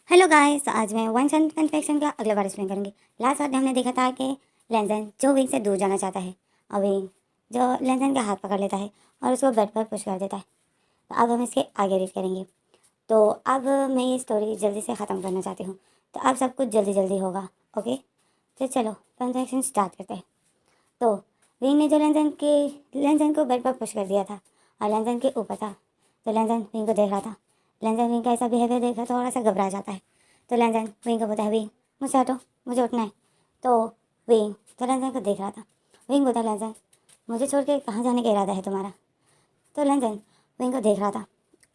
Hello guys, आज मैं one सन confection का अगला बार एक्सप्लेन करूंगी। लास्ट बार हमने देखा था कि लेंजन जो विंग से दूर जाना चाहता है और विंग जो लेंजन का हाथ पकड़ लेता है और उसको बेड पर पुश कर देता है। तो अब हम इसके आगे रीड करेंगे। तो अब मैं ये स्टोरी जल्दी से ख़त्म करना चाहती हूँ, तो अब सब कुछ जल्दी जल्दी होगा। ओके, तो चलो कन्फेक्शन स्टार्ट करते हैं। तो विंग ने जो लेंजन को बेड पर पुश कर दिया था और लेंजन के ऊपर था, तो लेंजन विंग को देख रहा था। लेंजन विंग का ऐसा बिहेवियर देखकर थोड़ा सा घबरा जाता है। तो लेंजन विंग को बोलता है, विंग मुझसे हटो, मुझे उठना है। तो विंग तो लेंजन को देख रहा था। विंग बोलता है, लेंजन मुझे छोड़ के कहाँ जाने का इरादा है तुम्हारा? तो लेंजन विंग को देख रहा था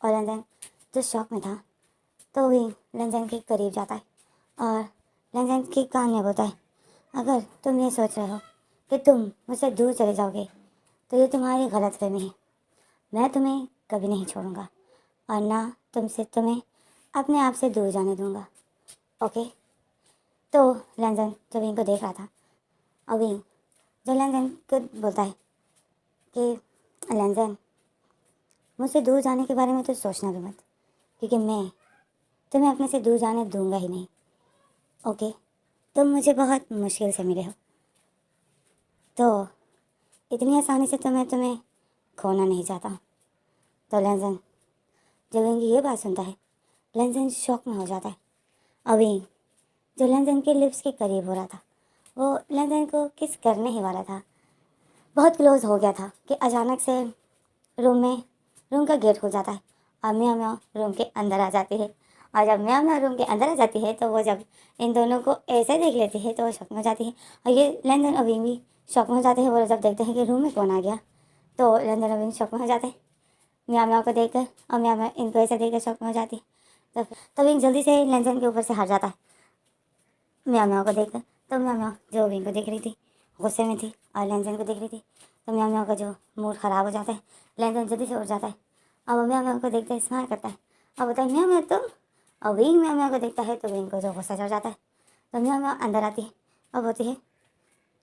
और लेंजन जो शौक में था, तो विंग लेंजन के करीब जाता है और लेंजन के कान में बोलता है, अगर तुम ये सोच रहे हो कि तुम मुझसे दूर चले जाओगे तो ये तुम्हारी गलतफहमी है। मैं तुम्हें कभी नहीं छोड़ूंगा और ना तुम्हें अपने आप से दूर जाने दूंगा। ओके। तो लेंजन जो विंग को देख रहा था और विंग जो लेंजन को बोलता है कि लेंजन मुझसे दूर जाने के बारे में तो सोचना भी मत, क्योंकि मैं तुम्हें अपने से दूर जाने दूंगा ही नहीं। ओके, तुम मुझे बहुत मुश्किल से मिले हो, तो इतनी आसानी से तुम्हें खोना नहीं चाहता। तो लेंजन जब विंग ये बात सुनता है, लेंजन शॉक में हो जाता है। और विंग जो लेंजन के लिप्स के करीब हो रहा था, वो लेंजन को किस करने ही वाला था, बहुत क्लोज हो गया था कि अचानक से रूम का गेट खुल जाता है और म्याऊ म्याऊ रूम के अंदर आ जाती है। और जब म्याऊ म्याऊ रूम के अंदर आ जाती है, तो वो जब इन दोनों को ऐसे देख लेती है तो वो शॉक में हो जाती है। और ये लेंजन और विंग भी शॉक में हो जाते हैं। वो जब देखते हैं कि रूम में कौन आ गया, तो लेंजन और विंग शॉक में हो जाते हैं म्याऊ म्याऊ को देखकर, और म्याऊ म्याऊ इनको ऐसे देखकर शॉक में हो जाती है। तो विंग जल्दी से लेंजन के ऊपर से हट जाता है म्याऊ म्याऊ को देखकर। तो म्याऊ म्याऊ जो विंग को देख रही थी गुस्से में थी और लेंजन को देख रही थी, तो म्याऊ म्याऊ का जो मूड ख़राब हो जाता है। लेंजन जल्दी से उठ जाता है और वो म्याऊ म्याऊ को देखते स्माइल करता है और बोलता है, म्याऊ म्याऊ तुम? और विंग म्याऊ म्याऊ को देखता है तो विंग को जो गुस्सा चढ़ जाता है। तो म्याऊ म्याऊ अंदर आती है और बोलती है,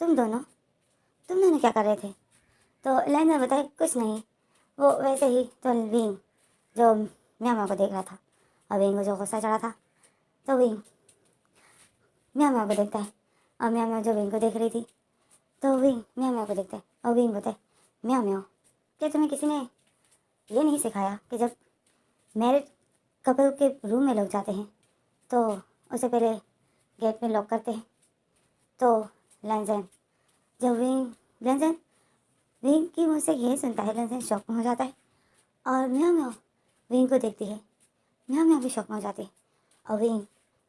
तुम दोनों क्या कर रहे थे? तो लेंजन बताए, कुछ नहीं, वो वैसे ही। तो विंग जो म्याऊ म्याऊ को देख रहा था और विंग को जो गुस्सा चढ़ा था, तो विंग म्याऊ म्याऊ को देखता है और म्याऊ म्याऊ जो विंग को देख रही थी, तो विंग म्याऊ म्याऊ को देखता है और विंग बोलता है, म्याऊ म्याऊ क्या तुम्हें किसी ने ये नहीं सिखाया कि जब मैरिड कपल के रूम में लोग जाते हैं तो उससे पहले गेट में लॉक करते हैं? तो लेंजन जब लेंजन विंग की मुँह से यही सुनता है, लेंजन शॉक में हो जाता है और म्याऊ म्याऊ विंग को देखती है। म्याऊ म्याऊ भी शॉक में हो जाती है और विंग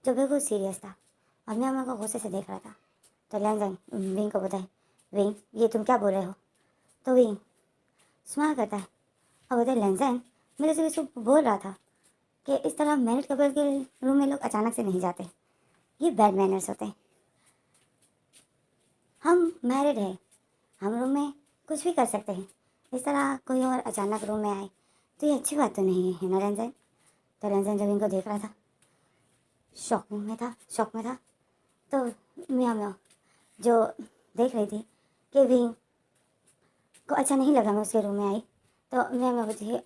जो बिल्कुल सीरियस था और म्याऊ म्याऊ को गुस्से से देख रहा था। तो लेंजन विंग को बताए, विंग ये तुम क्या बोल रहे हो? तो विंग स्माइल करता है और बोलते, लेंजन मेरे से इसको बोल रहा था कि इस तरह मैरिड कपल के रूम में लोग अचानक से नहीं जाते, ये बैड मैनर्स होते हैं। हम मैरिड हैं, हम रूम में कुछ भी कर सकते हैं, इस तरह कोई और अचानक रूम में आए तो ये अच्छी बात तो नहीं है ना लेंजन? तो लेंजन जब इनको देख रहा था शॉक में था। तो म्याऊ म्याऊ जो देख रही थी कि विंग को अच्छा नहीं लगा मैं उसके रूम में आई, तो म्याऊ म्याऊ बोलती है,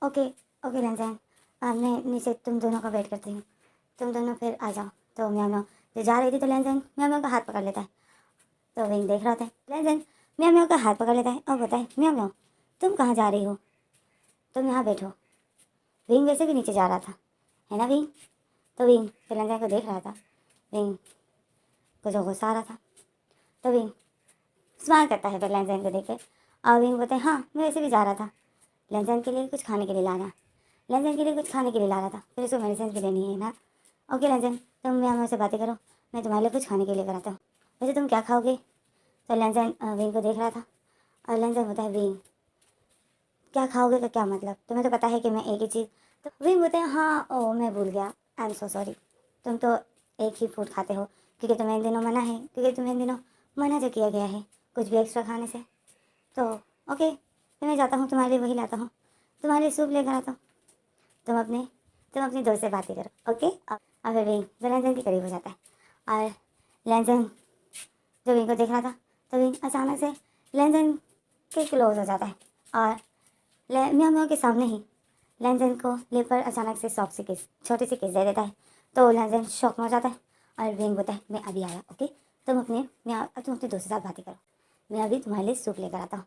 ओके ओके लेंजन, मैं नीचे तुम दोनों का वेट करती हूँ, तुम दोनों फिर आ जाओ। तो म्याऊ म्याऊ जो जा रही थी, तो लेंजन म्याऊ म्याऊ का हाथ पकड़ लेता है। तो विंग देख रहा था, लेंजन म्याऊ म्याऊ का हाथ पकड़ लेता है और बोलता है, म्याऊ म्याऊ तुम कहाँ जा रही हो? तुम यहाँ बैठो। विंग वैसे भी नीचे जा रहा था, है ना विंग? तो विंग फिर लेंजन को देख रहा था, विंग को जो गुस्सा आ रहा था, तो विंग स्माइल करता है फिर लेंजन को देख कर और विंग बोलते हैं, हाँ मैं वैसे भी जा रहा था लेंजन के लिए कुछ खाने के लिए लाना, लेंजन के लिए कुछ खाने के लिए ला रहा था, फिर उसको मेडिसिन भी लेनी है ना। ओके लेंजन, तुम यहाँ से बातें करो, मैं तुम्हारे लिए कुछ खाने के लिए कराता हूँ, वैसे तुम क्या खाओगे? तो लेंजन विंग को देख रहा था और लेंजन बोलता है, विंग क्या खाओगे का क्या मतलब? तुम्हें तो पता है कि मैं एक ही चीज़। तो विंग बोलते हैं, हाँ ओ मैं भूल गया, आई एम सो सॉरी, तुम तो एक ही फूड खाते हो, क्योंकि तुम्हें इन दिनों मना है, क्योंकि तुम्हें इन दिनों मना जो किया गया है कुछ भी एक्स्ट्रा खाने से। तो ओके, फिर मैं जाता हूँ, तुम्हारे लिए वही लाता हूँ, तुम्हारे लिए सूप लेकर आता हूँ, तुम अपनी दोस्त से बातें करो। ओके, और फिर विंग जो लेंजन के करीब हो जाता है और लेंजन जो विंग को देख रहा था, तो विंग अचानक से लेंजन के क्लोज हो जाता है और म्याऊ म्याऊ के सामने ही लेंजन को लिप पर अचानक से सॉफ्ट सी किस, छोटी सी किस दे देता है तो लेंजन शॉक में हो जाता है और विंग बोलता है मैं अभी आया, ओके तुम अपने दोस्त के साथ बातें करो, मैं अभी तुम्हारे लिए सूप लेकर आता हूँ।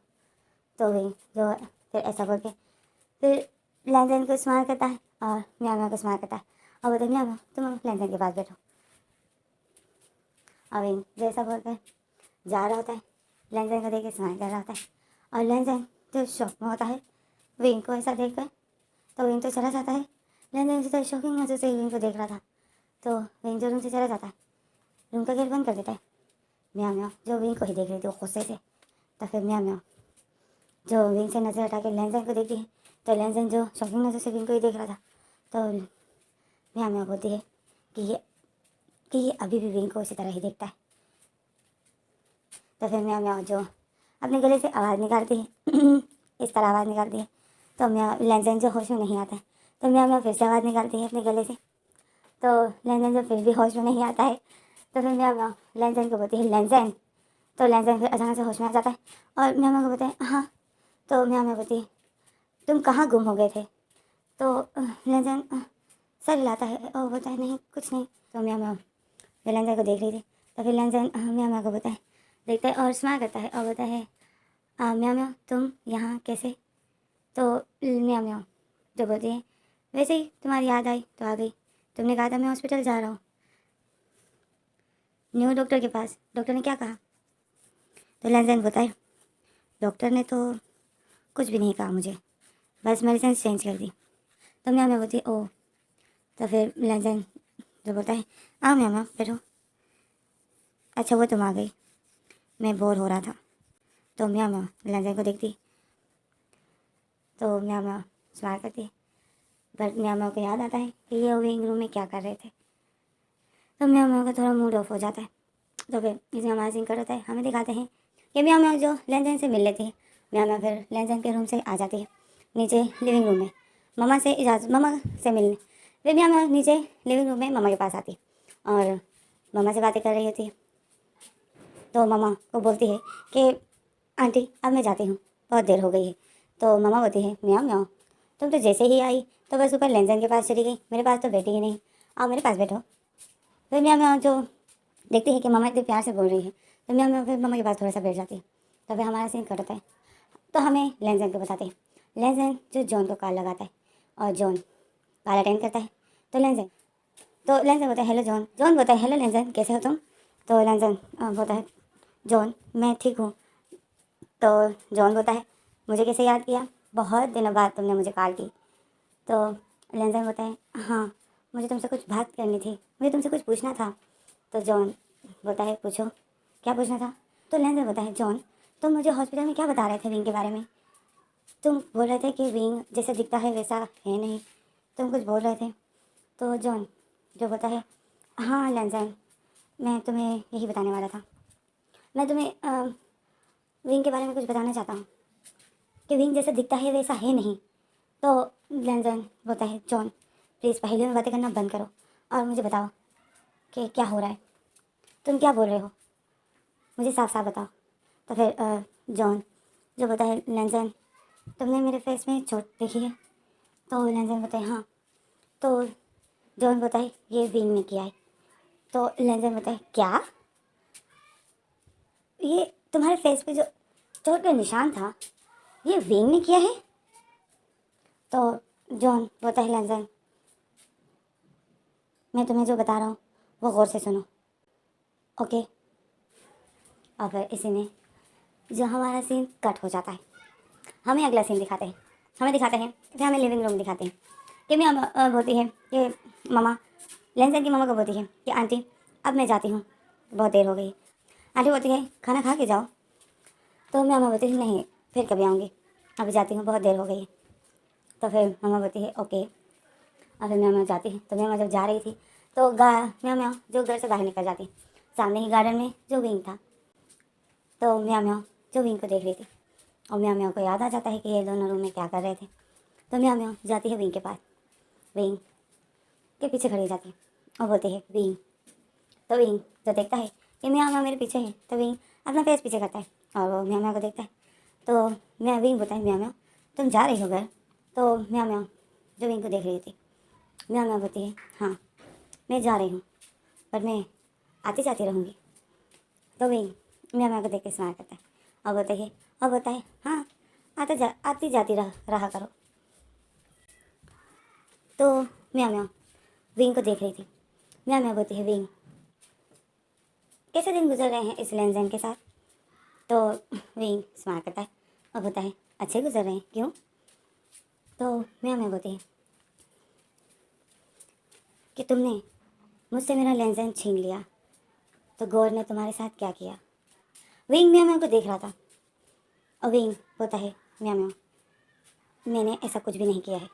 तो विंग जो फिर ऐसा बोल के फिर लेंजन को इस्तेमाल करता है और म्याओ म्याओ को इस्तेमाल करता है और बोलते हैं म्याओ म्याओ तुम लेंजन के पास बैठो। और विंग जैसा बोलकर जा रहा होता है, लेंजन को देख के स्माइल कर रहा होता है और लेंजन जो शॉक में होता है विंग को ऐसा देख कर, तो विंग तो चला जाता है। लेंजन तो शॉकिंग नजर से विंग को देख रहा था, तो विंग जो रूम से चला जाता है, रूम का गेट बंद कर देता है। म्याओ म्याओ जो विंग को ही देख रही थी वो गुस्से से, तो फिर म्याओ म्याओ जो विंग से नज़र हटा के लेंजन को देखती है, तो लेंजन जो शॉकिंग नज़र से विंग को ही देख रहा था, तो म्याओ म्याओ बोलती है कि ये अभी भी विंग को उसी तरह ही देखता है। तो फिर म्याओ म्याओ जो अपने गले से आवाज़ निकालती है इस तरह आवाज़ निकालती है, तो म्याओ लेंजन जो होश में नहीं आता है, तो म्याओ म्याओ फिर से आवाज़ निकालती है अपने गले से, तो लेंजन जो फिर भी होश में नहीं आता है, तो फिर म्याओ म्याओ लेंजन को बोलती है लेंजन, तो लेंजन फिर अचानक से होश में आ जाता है और म्याओ म्याओ को बोलते हैं हाँ। तो म्याओ म्याओ बोलती है तुम कहाँ गुम हो गए थे, तो लेंजन सर हिलाता है और बोलता है नहीं कुछ नहीं। तो म्याओ म्याओ लेंजन को देख रही थी, तो फिर लेंजन म्याओ म्याओ को बोलता है, देखता है और स्माइल करता है और बोलता है म्याओ म्याओ तुम यहाँ कैसे। तो म्याओ म्याओ जो बोलती है वैसे ही तुम्हारी याद आई तो आ गई, तुमने कहा था मैं हॉस्पिटल जा रहा हूँ न्यू डॉक्टर के पास, डॉक्टर ने क्या कहा। तो लेंजन बोलता है डॉक्टर ने तो कुछ भी नहीं कहा मुझे, बस मेडिसिन चेंज कर दी। तो म्याओ म्याओ बोलती है ओह। तो फिर लेंजन जो बोलता है आओ म्याओ म्याओ बैठो, अच्छा वो तुम आ गई, मैं बोर हो रहा था। तो म्याओ म्याओ लेंजन को देखती, तो म्याओ म्याओ स्माइल करती है, पर म्याओ म्याओ को याद आता है कि ये विंग रूम में क्या कर रहे थे, तो म्याओ म्याओ का थोड़ा मूड ऑफ हो जाता है। तो फिर इसमें हमारा सीन कट होता है, हमें दिखाते हैं कि म्याओ म्याओ जो लेंजन से मिल लेती है, म्याओ म्याओ फिर लेंजन के रूम से आ जाती है नीचे लिविंग रूम में मम्मा से मिलने। फिर म्याओ म्याओ नीचे लिविंग रूम में मम्मा के पास आती है और मम्मा से बातें कर रही होती है, तो मम्मा को बोलती है कि आंटी अब मैं जाती हूँ, बहुत देर हो गई है। तो मम्मा बोलती है म्याओ म्याओ तुम तो जैसे ही आई तो बस ऊपर लेंजन के पास चली गई, मेरे पास तो बैठी ही नहीं, आओ मेरे पास बैठो। फिर म्याओ म्याओ जो देखती है कि मम्मा इतने प्यार से बोल रही है, तो म्याओ म्याओ फिर मम्मा के पास थोड़ा सा बैठ जाती है। तो फिर हमारा सीन कट होता है, तो हमें लेंजन को बताते हैं, लेंजन जो जॉन को कॉल लगाता है और जॉन कॉल अटेंड करता है। तो लेंजन बोलता है हेलो जॉन, जॉन बोलता है हेलो लेंजन कैसे हो तुम। तो लेंजन बोलता है जॉन मैं ठीक हूँ। तो जॉन बोलता है मुझे कैसे याद किया, बहुत दिनों बाद तुमने मुझे कॉल की। तो लेंजन बोलता है हाँ मुझे तुमसे कुछ बात करनी थी, मुझे तुमसे कुछ पूछना था। तो जॉन बोलता है पूछो क्या पूछना था। तो लेंजन बोलता है जॉन तुम मुझे हॉस्पिटल में क्या बता रहे थे विंग के बारे में, तुम बोल रहे थे कि विंग जैसा दिखता है वैसा है नहीं, तुम कुछ बोल रहे थे। तो जॉन जो बोलता है हाँ लेंजन मैं तुम्हें यही बताने वाला था, मैं तुम्हें विंग के बारे में कुछ बताना चाहता हूँ कि विंग जैसा दिखता है वैसा है नहीं। तो लेंजन बोलता है जॉन प्लीज़ पहेलियों में बातें करना बंद करो और मुझे बताओ कि क्या हो रहा है, तुम क्या बोल रहे हो, मुझे साफ साफ बताओ। तो फिर जॉन जो बोलता है लेंजन तुमने मेरे फेस में चोट देखी है। तो लेंजन बोलता है हाँ। तो जॉन बोलता है ये विंग ने किया है। तो लेंजन बोलता है क्या, ये तुम्हारे फेस पे जो चोट का निशान था ये विंग ने किया है। तो जॉन बोलता है लेंजन मैं तुम्हें जो बता रहा हूँ वो गौर से सुनो, ओके। और फिर इसी में जो हमारा सीन कट हो जाता है, हमें अगला सीन दिखाते हैं, हमें दिखाते हैं फिर हमें लिविंग रूम दिखाते हैं कि मैं बोलती है कि मामा लेंजन की मामा को बोलती है कि आंटी अब मैं जाती हूँ, बहुत देर हो गई। आंटी बोलती है खाना खा के जाओ। तो मैं मामा बोलती है नहीं फिर कभी आऊँगी, अभी जाती हूँ बहुत देर हो गई है। तो फिर मामा बोलती है ओके। और फिर म्याओ म्याओ जाती है, तो म्याओ जब जा रही थी तो म्याओ म्याओ जो घर से बाहर निकल जाती, सामने ही गार्डन में जो विंग था, तो म्याओ म्याओ जो विंग को देख रही थी और म्याओ म्याओ को याद आ जाता है कि ये दोनों रूम में क्या कर रहे थे। तो म्याओ म्याओ जाती है विंग के पास, विंग के पीछे खड़ी हो जाती है और बोलती है विंग। तो विंग जो देखता है कि म्याओ म्याओ मेरे पीछे है, तो विंग अपना फेस पीछे करता है और वो म्याओ म्याओ को देखता है। तो मैं विंग बोलता है म्याओ म्याओ तुम जा रही हो घर। तो म्याओ म्याओ जो विंग को देख रही थी, म्याओ म्याओ बोलती है हाँ। मैं जा रही हूँ, पर मैं आती जाती रहूँगी। तो विंग म्याओ म्याओ को देख के स्माइल करता है और बताइए हाँ, आती जाती रहा करो। तो म्याओ म्याओ विंग को देख रही थी। म्याओ म्याओ बोलती है, विंग कैसे दिन गुजर रहे हैं इस लेनजेन के साथ? तो विंग स्माइल करता है और बोलता है, अच्छे गुजर रहे हैं, क्यों? तो म्याओ म्याओ बोलती है कि तुमने मुझसे मेरा लेनजेन छीन लिया, तो गॉड ने तुम्हारे साथ क्या किया? विंग म्याओ म्याओ को देख रहा था और विंग बोलता है, म्याओ म्याओ मैंने ऐसा कुछ भी नहीं किया है,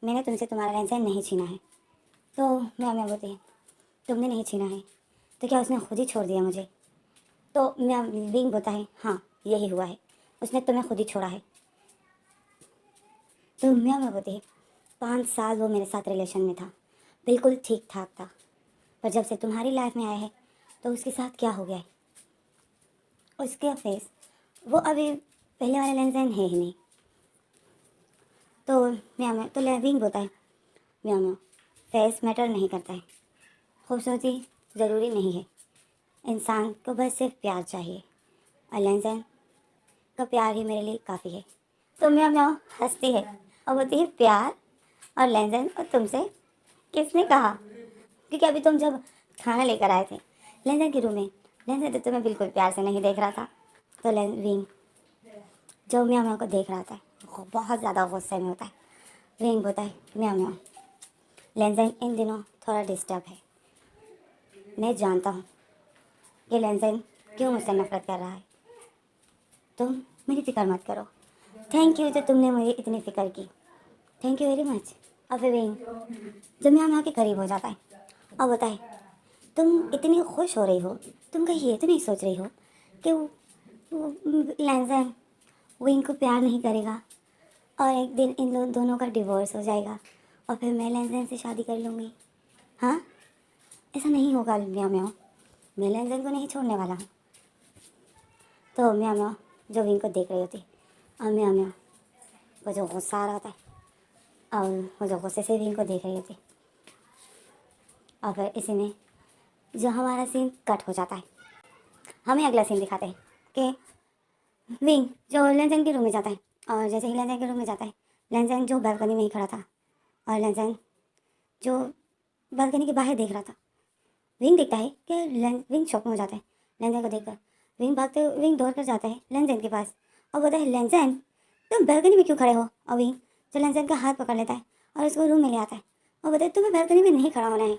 मैंने तुमसे तुम्हारा लेनजेन नहीं छीना है। तो म्याओ म्याओ बोलती है, तुमने नहीं छीना है तो क्या उसने खुद ही छोड़ दिया मुझे? तो म्याओ विंग बोलता है, हाँ यही हुआ है, उसने तुम्हें खुद ही छोड़ा है। तो म्याओ म्याओ बोलती है, 5 साल वो मेरे साथ रिलेशन में था, बिल्कुल ठीक ठाक था, पर जब से तुम्हारी लाइफ में आया है तो उसके साथ क्या हो गया है? उसका फेस वो अभी पहले वाला लेनजेन है ही नहीं। तो म्याओ म्याओ तो विंग बोलता है, म्याओ म्याओ फेस मैटर नहीं करता है, खूबसूरती ज़रूरी नहीं है, इंसान को बस सिर्फ प्यार चाहिए, और लेनजेन का प्यार ही मेरे लिए काफ़ी है। तो म्याओ म्याओ हंसती है और बोलती है, प्यार और लेनजेन और तुमसे किसने कहा? क्योंकि अभी तुम जब खाना लेकर आए थे लेनजेन के रूम में, लेनजेन तो तुम्हें बिल्कुल प्यार से नहीं देख रहा था। तो विंग जो म्याओ म्याओ को देख रहा था वो बहुत ज़्यादा गुस्से में होता है। विंग बोलता है, म्याओ म्याओ लेनजेन इन दिनों थोड़ा डिस्टर्ब है, मैं जानता हूँ कि लेनजेन क्यों मुझसे नफरत कर रहा है, तुम मेरी फ़िक्र मत करो। थैंक यू जो तुमने मुझे इतनी फ़िक्र की, थैंक यू वेरी मच। और फिर विंग जब म्याओ म्याओ के करीब हो जाता है और बताए, तुम इतनी खुश हो रही हो, तुम कहीं ये तो नहीं सोच रही हो कि वो लेनजेन विंग को प्यार नहीं करेगा और एक दिन इन दोनों का डिवोर्स हो जाएगा और फिर मैं लेनजेन से शादी कर लूँगी? हाँ, ऐसा नहीं होगा म्याओ म्याओ, मैं लेनजेन को नहीं छोड़ने वाला हूँ। तो म्याओ म्याओ जो विंग को देख रही होती और म्याओ म्याओ को जो गुस्सा आ रहा होता है और वो जो गुस्से से विंग को देख रही होती, और फिर इसी में जो हमारा सीन कट हो जाता है, हमें अगला सीन दिखाते हैं कि विंग जो लेनजेन के रूम में जाता है, और जैसे ही लेनजेन के रूम में जाता है, लेनजेन जो बालकनी में ही खड़ा था और लेनजेन जो बालकनी के बाहर देख रहा था, विंग देखता है कि विंग शॉक में हो जाता है लेनजेन को देखकर। विंग दौड़ कर जाता है लेनजेन के पास और बोलता है, लेनजेन तुम बालकनी में क्यों खड़े हो? और विंग जो लेनजेन का हाथ पकड़ लेता है और उसको रूम में ले आता है और बोलता है, तुम्हें बालकनी में नहीं खड़ा होना है,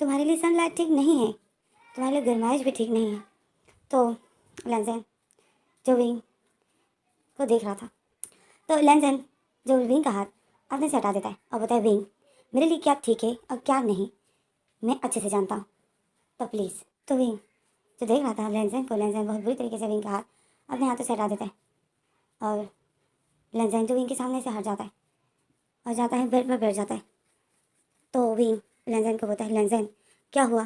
तुम्हारे लिए सनलाइट ठीक नहीं है, तुम्हारे लिए गर्माइश भी ठीक नहीं है। तो लेनजेन जो विंग को देख रहा था, तो लेनजेन जो विंग का हाथ अपने से हटा देता है और बोलता है, विंग मेरे लिए क्या ठीक है और क्या नहीं मैं अच्छे से जानता हूँ, तो प्लीज़। तो विंग जो देख रहा था लेनजेन को, लेनजेन बहुत बुरी तरीके से विंग का हाथ अपने हाथों से हटा देता है और लेनजेन जो विंग के सामने से हट जाता है और जाता है बेड पर बैठ जाता है। तो विंग लेनजेन को बोलता है, लेनजेन क्या हुआ?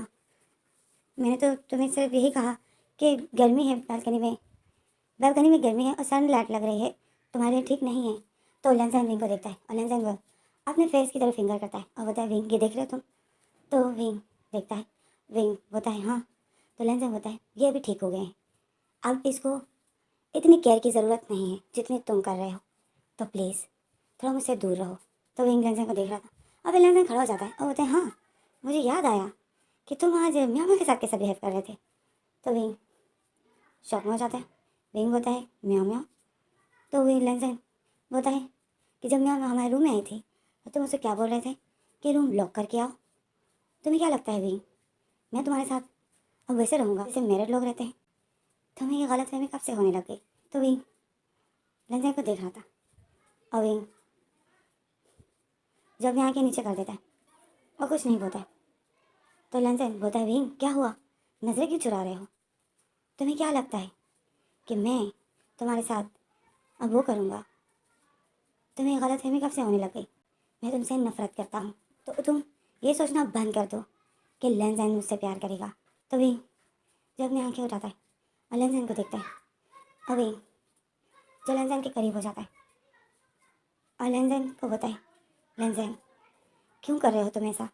मैंने तो तुम्हें सिर्फ यही कहा कि गर्मी है बालकनी में गर्मी है और सनलाइट लग रही है, तुम्हारे लिए ठीक नहीं है। तो लेनजेन विंग को देखता है और लेनजेन वो अपने फेस की तरफ फिंगर करता है और बोलता है, विंग ये देख रहे हो तुम? तो विंग देखता है, विंग बोलता है, हाँ। तो लेनजेन बोलता है, ये अभी ठीक हो गए हैं, अब इसको इतनी केयर की ज़रूरत नहीं है जितनी तुम कर रहे हो, तो प्लीज़ थोड़ा मुझसे दूर रहो। तो विंग लेनजेन को देख रहा था और फिर लेनजेन खड़ा हो जाता है और बोलते हैं, हाँ मुझे याद आया कि तुम आज म्याओ म्याओ के साथ कैसा बिहेव कर रहे थे। तो विंग शॉक में हो जाता है। विंग बोलता है, म्याओ म्याओ? तो विंग लेनजेन बोलता है कि जब म्याओ म्याओ हमारे रूम में आई थी तो तुम उससे क्या बोल रहे थे कि रूम लॉक करके आओ? तुम्हें क्या लगता है विंग, मैं तुम्हारे साथ अब वैसे रहूँगा जैसे मेरे लोग रहते हैं? तुम्हें ये गलतफहमी कब से होने लग गई? तो विंग लेनजेन को देख रहा था और विंग जब यहाँ के नीचे कर देता है और कुछ नहीं बोलता है। तो लेनजेन बोलता है, विंग क्या हुआ, नज़रें क्यों चुरा रहे हो? तुम्हें क्या लगता है कि मैं तुम्हारे साथ अब वो करूँगा? तुम्हें गलतफहमी कब से होने लग गई? मैं तुमसे नफरत करता हूँ, तो तुम ये सोचना बंद कर दो कि लेनजेन मुझसे प्यार करेगा। तो विंग जब अपनी आंखें उठाता है और लेनजेन को देखता है और विंग जो लेनजेन के करीब हो जाता है और लेनजेन को बताए, लेनजेन क्यों कर रहे हो तुम ऐसा?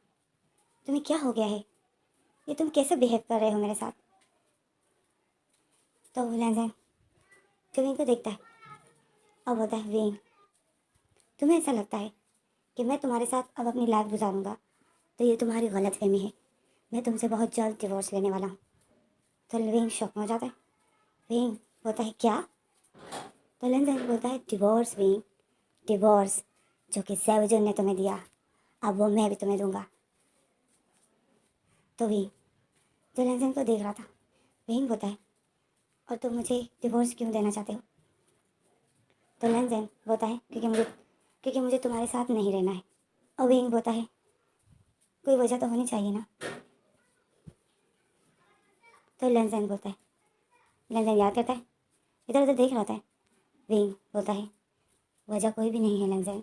तुम्हें क्या हो गया है? ये तुम कैसे बिहेव कर रहे हो मेरे साथ? तो लैंजन जो विंग को देखता है और बोलता है, विंग तुम्हें ऐसा लगता है कि मैं तुम्हारे साथ अब अपनी लाइफ गुजारूंगा, तो ये तुम्हारी गलतफहमी है। मैं तुमसे बहुत जल्द डिवोर्स लेने वाला हूँ। तो विंग शॉक में हो जाता है। विंग बोलता है, क्या? तो लैंजन बोलता है, डिवोर्स विंग, डिवोर्स, जो कि सैवजन ने तुम्हें दिया, अब वो मैं भी तुम्हें दूंगा। तो विंग जो लैंजन को देख रहा था, विंग बोलता है, और तुम मुझे डिवोर्स क्यों देना चाहते हो? तो लैंजन बोलता है, क्योंकि मुझे तुम्हारे साथ नहीं रहना है। और विंग बोलता है, कोई वजह तो होनी चाहिए ना। तो लैंजन बोलता है, लैंजन याद करता है, इधर उधर देख रहा होता है। विंग बोलता है, वजह कोई भी नहीं है लैंजन,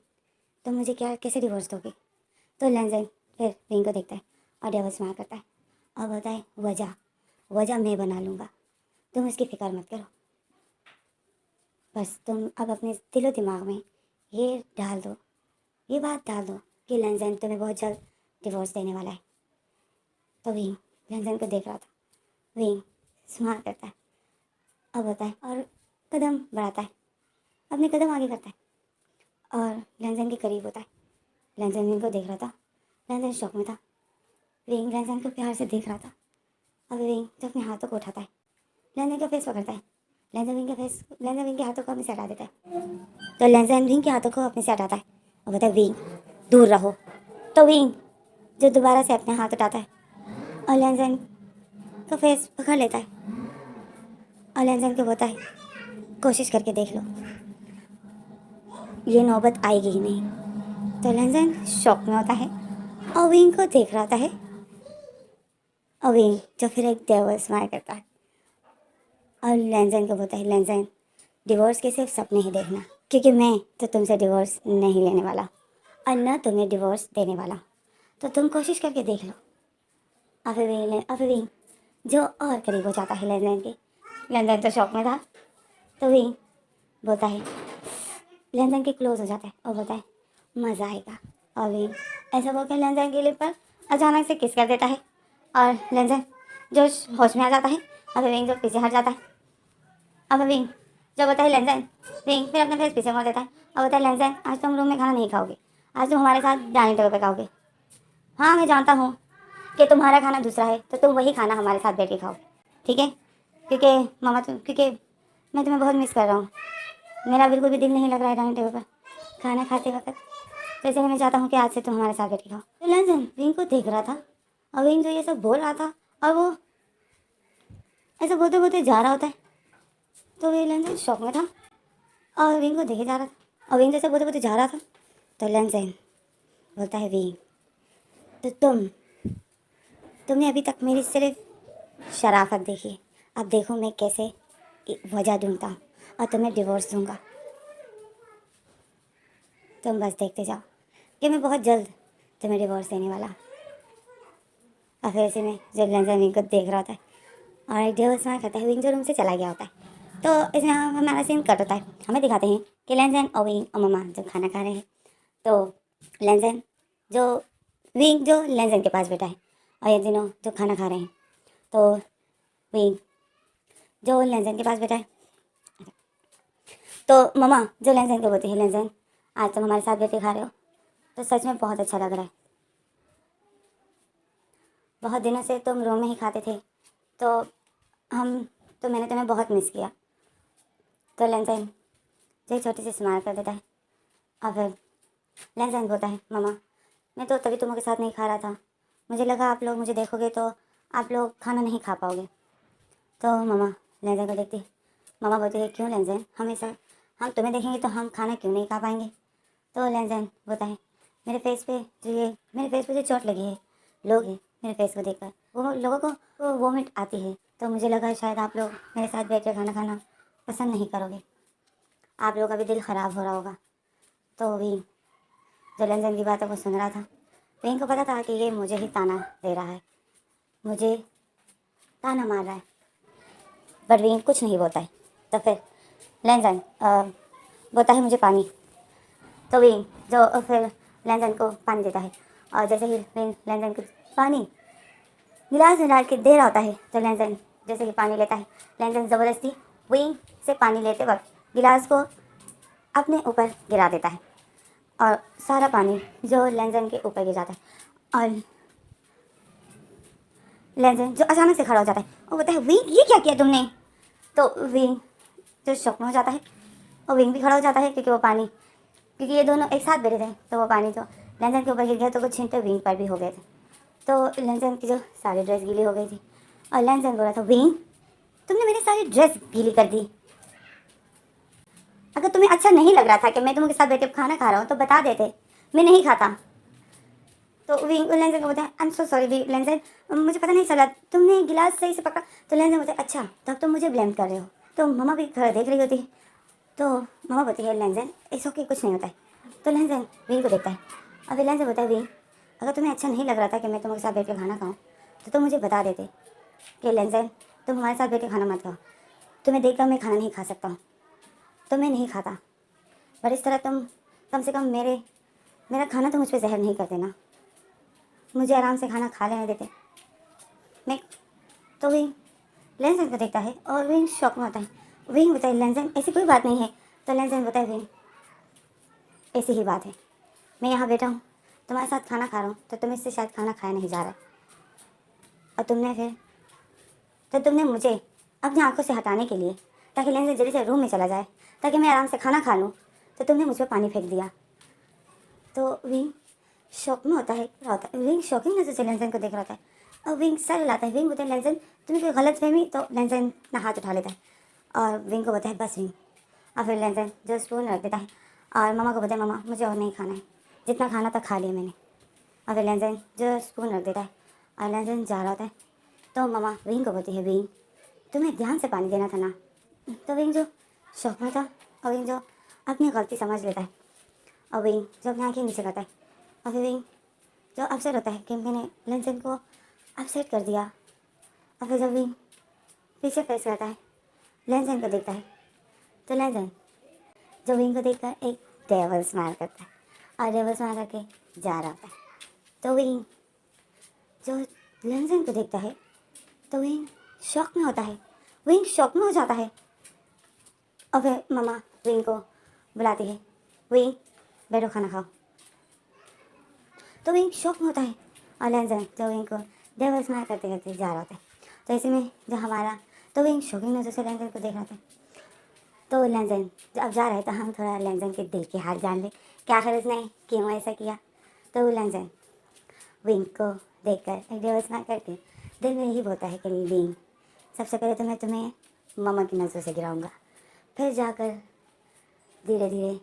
तुम मुझे क्या कैसे डिवोर्स दोगे? तो लैंजन फिर विंग को देखता है और डिवोर्स मार करता है और बोलता है, वजह मैं बना लूँगा, तुम इसकी फिक्र मत करो। बस तुम अब अपने दिलो दिमाग में ये डाल दो, ये बात डाल दो कि लैंजन तुम्हें बहुत जल्द डिवोर्स देने वाला है। तो विंग लैंजन को देख रहा था। विंग स्माइल करता है और बोलता है, और कदम बढ़ाता है, अपने कदम आगे करता है और लैंजन के करीब होता है। लैंजन विंग को देख रहा था। लैंजन शॉक में था। विंग लैंजन को प्यार से देख रहा था। अब विंग जो अपने हाथों को उठाता है, लैंजन का फेस पकड़ता है। लैंजन विंग के हाथों को अपने से हटा देता है। तो लैंजन विंग के हाथों को अपने से हटाता है और बोलता है, विंग दूर रहो। तो विंग जो दोबारा से अपने हाथ उठाता है और लैंजन का फेस पकड़ लेता है और लैंजन को बोलता है, कोशिश करके देख लो, ये नौबत आएगी ही नहीं। तो लैंजन शॉक में होता है और विंग को देख रहा होता है। और विंग जो फिर एक डेविल स्माइल करता है और लैंजन को बोलता है, लैंजन डिवोर्स के सिर्फ सपने ही देखना, क्योंकि मैं तो तुमसे डिवोर्स नहीं लेने वाला और न तुम्हें डिवोर्स देने वाला, तो तुम कोशिश करके देख लो। अब विंग जो और करीब हो जाता है लैंजन के। लैंजन तो शॉक में था। तो विंग बोलता है, लैंजन के क्लोज हो जाता है और बोलता है, मज़ा आएगा। और विंग ऐसा बोलकर लैंजन के लिप पर अचानक से किस कर देता है और लैंजन जो होश में आ जाता है। अब विंग जो पीछे हट जाता है। अब विंग जो बोलता है, लैंजन विंग फिर अपना फेस पीछे मोड़ देता है और बोलता है, लैंजन आज तुम रूम में खाना नहीं खाओगे, आज तुम हमारे साथ डाइनिंग टेबल पर खाओगे। हाँ मैं जानता हूँ कि तुम्हारा खाना दूसरा है, तो तुम वही खाना हमारे साथ बैठ के खाओ, ठीक है? क्योंकि मैं तुम्हें बहुत मिस कर रहा हूँ। मेरा बिल्कुल भी दिल नहीं लग रहा है डाइनिंग टेबल पर खाना खाते वक्त, तो इसलिए मैं चाहता हूँ कि आज से तुम हमारे साथ बैठ के खाओ। तो लैंजन विंग को देख रहा था और विंग जो ये सब बोल रहा था और वो ऐसा बोलते बोलते जा रहा होता है। तो वे लैंजन शॉक में था और विंग को देखे जा रहा था और विंग जैसे बोलते बोलते जा रहा था। तो लैंजन बोलता है, विंग तो तुमने अभी तक मेरी सिर्फ शराफत देखी, अब देखो मैं कैसे वजह ढूंढता हूँ और तुम्हें डिवोर्स दूंगा। तुम बस देखते जाओ कि मैं बहुत जल्द तुम्हें डिवोर्स देने वाला हूँ। और फिर ऐसे में जब लैंजन विंग को देख रहा होता है और एक डिवोर्स मार करता है, विंग जो रूम से चला गया होता है। तो इसमें हमारा सीन कट होता है। हमें दिखाते हैं कि लैंजन और विंग और मम्मा जब खाना खा रहे हैं, तो लैंजन जो विंग जो लैंजन के पास बैठा है और ये तीनों जो खाना खा रहे हैं। तो विंग जो लैंजन के पास बैठा है, तो मम्मा जो लैंजन को बोलती है, लैंजन आज तुम हमारे साथ बैठ के खा रहे हो तो सच में बहुत अच्छा लग रहा है। बहुत दिनों से तुम रूम में ही खाते थे, तो मैंने तुम्हें बहुत मिस किया। तो लैंजन जो एक छोटी सी स्माइल कर देता है और फिर लैंजन बोलता है, मम्मा मैं तो तभी तुम्हारे साथ नहीं खा रहा था, मुझे लगा आप लोग मुझे देखोगे तो आप लोग खाना नहीं खा पाओगे। तो मम्मा लैंजन को देखती है। मम्मा बोलती है, क्यों लैंजन, हम तुम्हें देखेंगे तो हम खाना क्यों नहीं खा पाएंगे? तो लैंजन बोलता है, मेरे फेस पे जो चोट लगी है, लोग हैं मेरे फेस को देखकर वो लोगों को वोमिट आती है, तो मुझे लगा शायद आप लोग मेरे साथ बैठ कर खाना खाना पसंद नहीं करोगे, आप लोगों का भी दिल ख़राब हो रहा होगा। तो विंग जो लैंजन की बातों को सुन रहा था, विंग को पता था कि ये मुझे ही ताना दे रहा है, मुझे ताना मार रहा है, बट विंग कुछ नहीं बोलता है। तो फिर लैंजन बोलता है, मुझे पानी। तो विंग जो फिर लैंजन को पानी देता है और जैसे ही विंग लैंजन को पानी गिलास में डाल के दे रहा होता है, तो लेंजन जैसे कि पानी लेता है, लेंजन ज़बरदस्ती विंग से पानी लेते वक्त गिलास को अपने ऊपर गिरा देता है और सारा पानी जो लेंजन के ऊपर गिर जाता है। और लेंजन जो अचानक से खड़ा हो जाता है वो बोलता है विंग ये क्या किया तुमने। तो विंग जो शॉक में हो जाता है और विंग भी खड़ा हो जाता है क्योंकि ये दोनों एक साथ बैठे थे, तो वो पानी जो लेंजन के ऊपर गिर गया तो वो छींटे विंग पर भी हो गए थे। तो लेंजन की जो सारी ड्रेस गीली हो गई थी और लेंजन बोल रहा था विंग तुमने मेरी सारी ड्रेस गीली कर दी। अगर तुम्हें अच्छा नहीं लग रहा था कि मैं तुम्हारे साथ बैठे खाना खा रहा हूँ तो बता देते, मैं नहीं खाता। तो विंग लेंजन को बोलते हैं आई एम सो सॉरी लेंजन, मुझे पता नहीं चला तुमने गिलास सही से पकड़ा। तो लेंजन बोलते हैं अच्छा तब तुम मुझे ब्लेम कर रहे हो। तो मम्मा भी खड़ा देख रही होती है, तो मम्मा बोलती है लेंजन इट्स ओके कुछ नहीं होता है। तो लेंजन विंग को देखता है और फिर लेंजन बोलता है विंग अगर तुम्हें अच्छा नहीं लग रहा था कि मैं तुम्हारे साथ बैठ के खाना खाऊँ तो तुम मुझे बता देते कि लेंजन तुम हमारे साथ बैठ के खाना मत खाओ, तुम्हें देखकर मैं खाना नहीं खा सकता हूँ, तो मैं नहीं खाता। पर इस तरह तुम कम से कम मेरा खाना तो मुझ पर जहर नहीं कर देना, मुझे आराम से खाना खा लेने देते मैं। तो विंग लेंजन को देखता है और विंग शॉक में होता है। विंग बताए लेंजन ऐसी कोई बात नहीं है। तो लेंजन बताए विंग ऐसी ही बात है, मैं यहाँ बैठा हूँ तुम्हारे साथ खाना खा रहा हूँ तो तुम इससे शायद खाना खाया नहीं जा रहा है और तुमने मुझे अपनी आंखों से हटाने के लिए ताकि लेंजन जल्दी से रूम में चला जाए ताकि मैं आराम से खाना खा लूँ तो तुमने मुझ पर पानी फेंक दिया। तो विंग शॉक में होता है विंग शॉकिंग नजर से लेंजन को देख रहा होता है और विंग सर हिलाता है। विंग बोलता है लेंजन तुम्हें कोई गलत फहमी। तो लेंजन अपना हाथ उठा लेता है और विंग को बोलता है बस विंग। और फिर लेंजन जो स्पून रख देता है और मम्मा को बोलता है मम्मा मुझे और नहीं खाना है, जितना खाना था खा लिया मैंने। और फिर लेंजन जो स्पून रख देता है और लेंजन जा रहा होता है। तो मम्मा विंग को बोलती है विंग तुम्हें ध्यान से पानी देना था ना। तो विंग जो शौक में था और विंग जो अपनी गलती समझ लेता है और विंग जो अपनी आँखें नीचे करता है और फिर विंग जो अपसेट होता है कि मैंने लेंजन को अपसेट कर दिया। और फिर जब विंग पीछे फेस करता है लेंजन को देखता है तो लेंजन जो विंग को देखकर एक डेवल स्माइल करता है और डेवल स्माइल करके जा रहा होता है। तो विंग जो लेंजन को देखता है तो विंग शॉक में होता है, विंग शॉक में हो जाता है। और फिर मम्मा विंग को बुलाती है विंग बैठो खाना खाओ। तो विंग शॉक में होता है और लेंजन जो विंग को डेवल स्माइल करते करते जा रहा होता है। तो ऐसे में जो हमारा तो विंग शॉकिंग नजर से लेंजन को देख रहा था। तो लेंजन जब अब जा रहा है तो हम थोड़ा लेंजन के दिल के हाल जान ले क्या आखिर उसने क्यों ऐसा किया। तो लेंजन विंग को देखकर एक डेवल स्माइल करके दिल में यही बोलता है कि विंग सबसे पहले तो मैं तुम्हें मम्मा की नज़रों से गिराऊंगा, फिर जाकर धीरे धीरे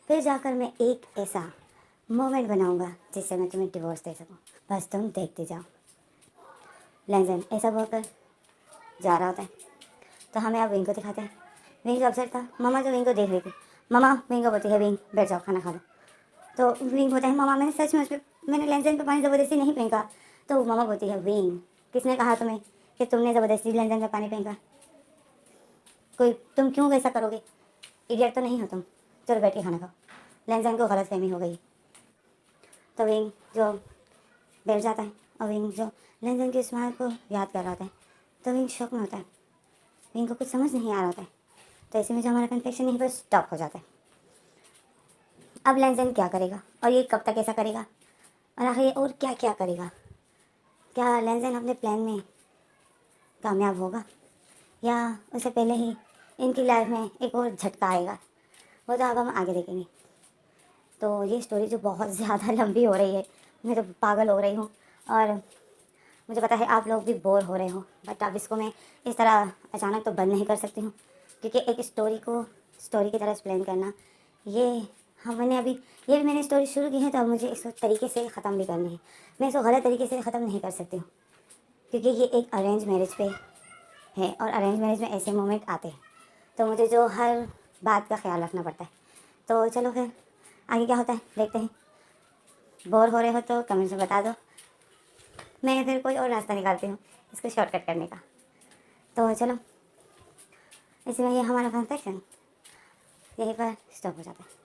फिर जाकर मैं एक ऐसा मोमेंट बनाऊंगा जिससे मैं तुम्हें डिवोर्स दे सकूं, बस तुम देखते जाओ। लेंजन ऐसा बोलकर जा रहा होता है। तो हमें अब विंग को दिखाते हैं। विंग जो अपसेट था, मम्मा जो विंग को देख रही थी, मम्मा विंग को बोलती है विंग बैठ जाओ खाना खा लो। तो विंग बोलता है मम्मा मैंने सच में मैंने लेंजन पे पानी ज़बरदस्ती नहीं फेंका। तो मम्मा बोलती है विंग किसने कहा तुम्हें कि तुमने ज़बरदस्ती लेंजन में पानी फेंका, कोई तुम क्यों वैसा करोगे, इडियट तो नहीं हो तुम, चलो बैठ के खाना खाओ। लेंजन को गलतफहमी हो गई। तो विंग जो बैठ जाता है और विंग जो लेंजन के स्माइल को याद कर रहा होता है। तो विंग शॉक में होता है, विंग को कुछ समझ नहीं आ रहा होता है। तो ऐसे में जो हमारा कन्फेक्शन यहीं पर स्टॉप हो जाता है। अब लेंजन क्या करेगा और ये कब तक ऐसा करेगा और आखिर ये और क्या क्या करेगा, क्या लेंजन अपने प्लान में कामयाब होगा या उससे पहले ही इनकी लाइफ में एक और झटका आएगा, वो तो अब हम आगे देखेंगे। तो ये स्टोरी जो बहुत ज़्यादा लंबी हो रही है, मैं तो पागल हो रही हूँ और मुझे पता है आप लोग भी बोर हो रहे हो, बट अब इसको मैं इस तरह अचानक तो बंद नहीं कर सकती हूँ क्योंकि एक स्टोरी को स्टोरी की तरह एक्सप्लेन करना ये मैंने अभी ये भी मैंने स्टोरी शुरू की है तो अब मुझे इस तरीके से ख़त्म भी करनी है। मैं इसको गलत तरीके से ख़त्म नहीं कर सकती हूँ क्योंकि ये एक अरेंज मैरिज पे है और अरेंज मैरिज में ऐसे मोमेंट आते हैं तो मुझे जो हर बात का ख्याल रखना पड़ता है। तो चलो फिर आगे क्या होता है देखते हैं। बोर हो रहे हो तो कमेंट्स में बता दो, मैं फिर कोई और रास्ता निकालती हूँ इसको शॉर्टकट करने का। तो चलो इसमें ये हमारा कन्फेक्शन यहीं पर स्टॉप हो जाता है।